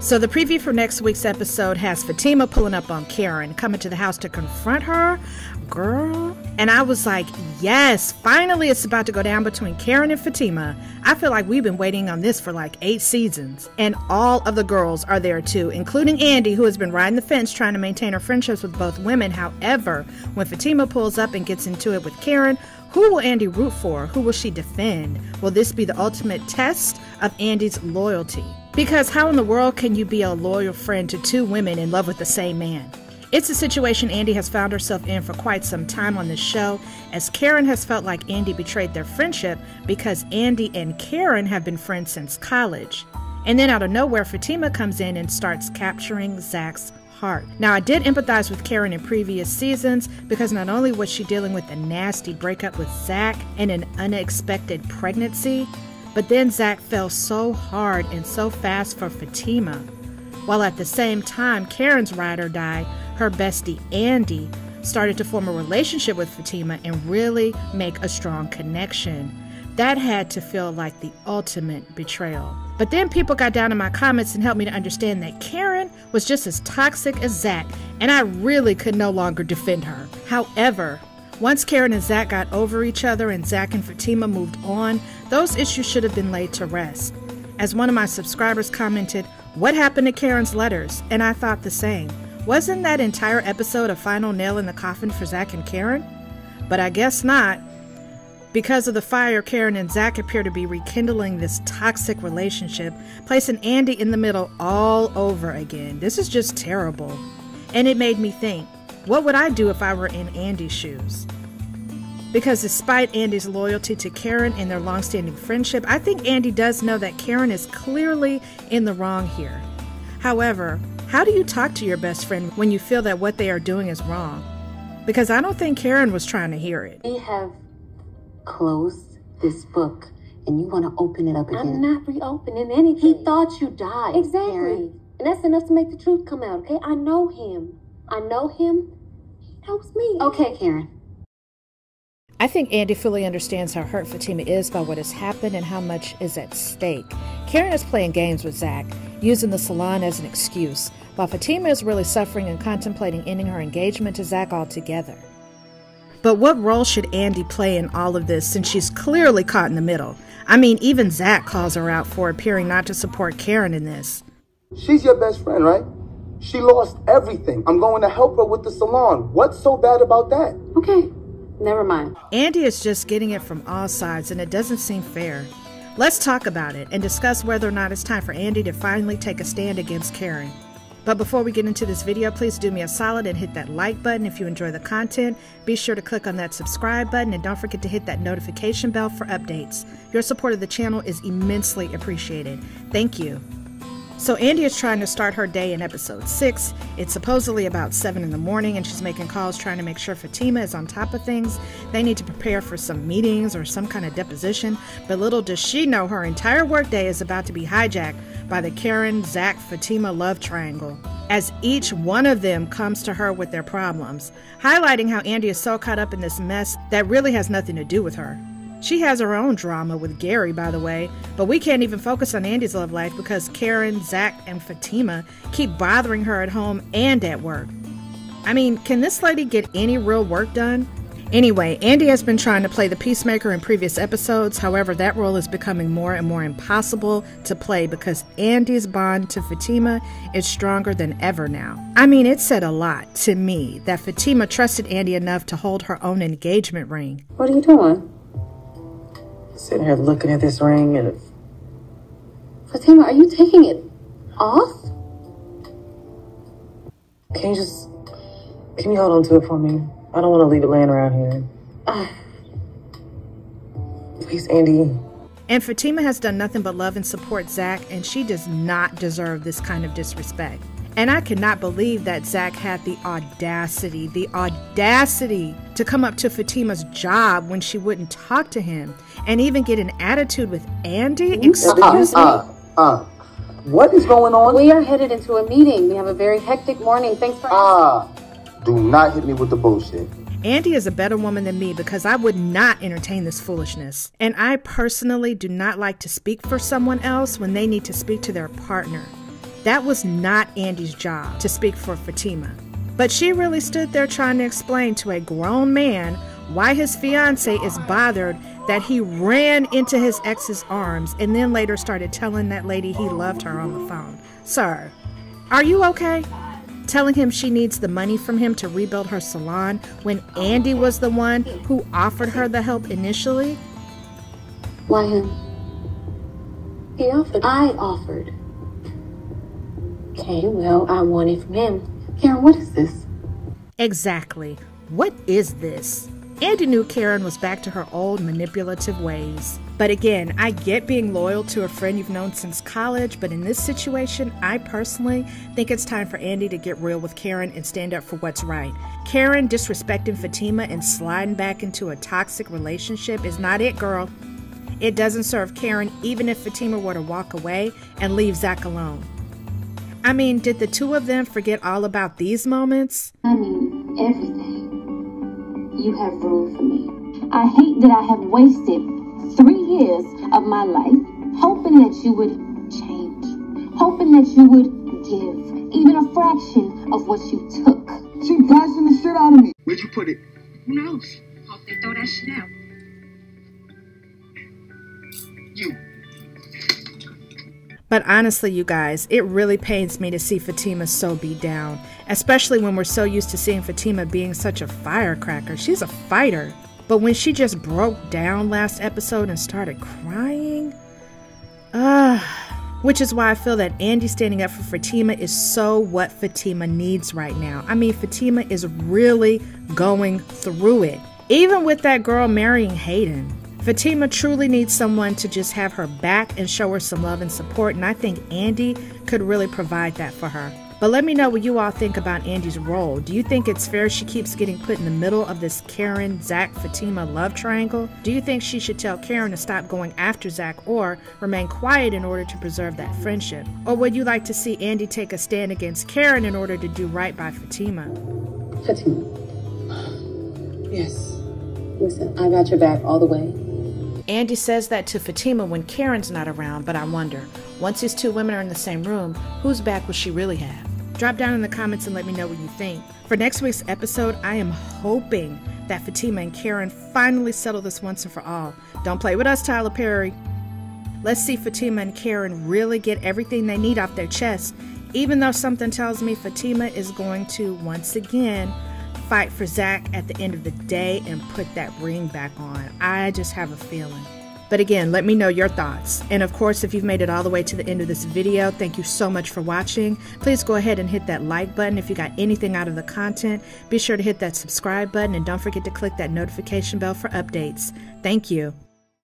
So the preview for next week's episode has Fatima pulling up on Karen, coming to the house to confront her. Girl. And I was like, yes, finally it's about to go down between Karen and Fatima. I feel like we've been waiting on this for like 8 seasons. And all of the girls are there too, including Andy, who has been riding the fence trying to maintain her friendships with both women. However, when Fatima pulls up and gets into it with Karen, who will Andy root for? Who will she defend? Will this be the ultimate test of Andy's loyalty? Because how in the world can you be a loyal friend to 2 women in love with the same man? It's a situation Andy has found herself in for quite some time on this show, as Karen has felt like Andy betrayed their friendship because Andy and Karen have been friends since college. And then out of nowhere, Fatima comes in and starts capturing Zach's heart. Now, I did empathize with Karen in previous seasons because not only was she dealing with a nasty breakup with Zach and an unexpected pregnancy, but then Zach fell so hard and so fast for Fatima. While at the same time, Karen's ride or die, her bestie Andy, started to form a relationship with Fatima and really make a strong connection. That had to feel like the ultimate betrayal. But then people got down in my comments and helped me to understand that Karen was just as toxic as Zach, and I really could no longer defend her. However, once Karen and Zach got over each other and Zach and Fatima moved on, those issues should have been laid to rest. As one of my subscribers commented, "What happened to Karen's letters?" And I thought the same. Wasn't that entire episode a final nail in the coffin for Zach and Karen? But I guess not. Because of the fire, Karen and Zach appear to be rekindling this toxic relationship, placing Andy in the middle all over again. This is just terrible. And it made me think, what would I do if I were in Andy's shoes? Because despite Andy's loyalty to Karen and their long-standing friendship, I think Andy does know that Karen is clearly in the wrong here. However, how do you talk to your best friend when you feel that what they are doing is wrong? Because I don't think Karen was trying to hear it. We have closed this book and you want to open it up again. I'm not reopening anything. He thought you died. Exactly. Karen. And that's enough to make the truth come out, okay? I know him. I know him. He knows me. Okay, Karen. I think Andy fully understands how hurt Fatima is by what has happened and how much is at stake. Karen is playing games with Zach, using the salon as an excuse, while Fatima is really suffering and contemplating ending her engagement to Zach altogether. But what role should Andy play in all of this since she's clearly caught in the middle? I mean, even Zach calls her out for appearing not to support Karen in this. She's your best friend, right? She lost everything. I'm going to help her with the salon. What's so bad about that? Okay. Never mind. Andy is just getting it from all sides, and it doesn't seem fair. Let's talk about it and discuss whether or not it's time for Andy to finally take a stand against Karen. But before we get into this video, please do me a solid and hit that like button if you enjoy the content. Be sure to click on that subscribe button and don't forget to hit that notification bell for updates. Your support of the channel is immensely appreciated. Thank you. So Andy is trying to start her day in episode 6. It's supposedly about 7 in the morning and she's making calls trying to make sure Fatima is on top of things. They need to prepare for some meetings or some kind of deposition, but little does she know her entire workday is about to be hijacked by the Karen, Zach, Fatima love triangle, as each one of them comes to her with their problems, highlighting how Andy is so caught up in this mess that really has nothing to do with her. She has her own drama with Gary, by the way, but we can't even focus on Andy's love life because Karen, Zach, and Fatima keep bothering her at home and at work. I mean, can this lady get any real work done? Anyway, Andy has been trying to play the peacemaker in previous episodes. However, that role is becoming more and more impossible to play because Andy's bond to Fatima is stronger than ever now. I mean, it said a lot to me that Fatima trusted Andy enough to hold her own engagement ring. What are you doing? Sitting here looking at this ring and... Fatima, are you taking it off? Can you hold on to it for me? I don't want to leave it laying around here. Please, Andy. And Fatima has done nothing but love and support Zach, and she does not deserve this kind of disrespect. And I cannot believe that Zach had the audacity to come up to Fatima's job when she wouldn't talk to him and even get an attitude with Andy. Excuse me? What is going on? We are headed into a meeting. We have a very hectic morning. Thanks for asking. Do not hit me with the bullshit. Andy is a better woman than me because I would not entertain this foolishness. And I personally do not like to speak for someone else when they need to speak to their partner. That was not Andy's job to speak for Fatima. But she really stood there trying to explain to a grown man why his fiance is bothered that he ran into his ex's arms and then later started telling that lady he loved her on the phone. Sir, are you okay? Telling him she needs the money from him to rebuild her salon when Andy was the one who offered her the help initially? Why him? He offered. I offered. Okay, well, I want it from him. Karen, what is this? Exactly. What is this? Andy knew Karen was back to her old manipulative ways. But again, I get being loyal to a friend you've known since college, but in this situation, I personally think it's time for Andy to get real with Karen and stand up for what's right. Karen disrespecting Fatima and sliding back into a toxic relationship is not it, girl. It doesn't serve Karen even if Fatima were to walk away and leave Zach alone. I mean, did the two of them forget all about these moments? I mean, everything. You have room for me. I hate that I have wasted 3 years of my life hoping that you would change. Hoping that you would give even a fraction of what you took. She bashing the shit out of me. Where'd you put it? Who knows? Hope they throw that shit out. You. But honestly, you guys, it really pains me to see Fatima so beat down, especially when we're so used to seeing Fatima being such a firecracker. She's a fighter. But when she just broke down last episode and started crying, which is why I feel that Andy standing up for Fatima is so what Fatima needs right now. I mean, Fatima is really going through it. Even with that girl marrying Hayden, Fatima truly needs someone to just have her back and show her some love and support, and I think Andy could really provide that for her. But let me know what you all think about Andy's role. Do you think it's fair she keeps getting put in the middle of this Karen, Zach, Fatima love triangle? Do you think she should tell Karen to stop going after Zach or remain quiet in order to preserve that friendship? Or would you like to see Andy take a stand against Karen in order to do right by Fatima? Fatima. Yes. Listen, I got your back all the way. Andy says that to Fatima when Karen's not around, but I wonder, once these two women are in the same room, whose back will she really have? Drop down in the comments and let me know what you think. For next week's episode, I am hoping that Fatima and Karen finally settle this once and for all. Don't play with us, Tyler Perry. Let's see Fatima and Karen really get everything they need off their chest, even though something tells me Fatima is going to, once again, fight for Zach at the end of the day and put that ring back on. I just have a feeling. But again, let me know your thoughts. And of course, if you've made it all the way to the end of this video, thank you so much for watching. Please go ahead and hit that like button if you got anything out of the content. Be sure to hit that subscribe button and don't forget to click that notification bell for updates. Thank you.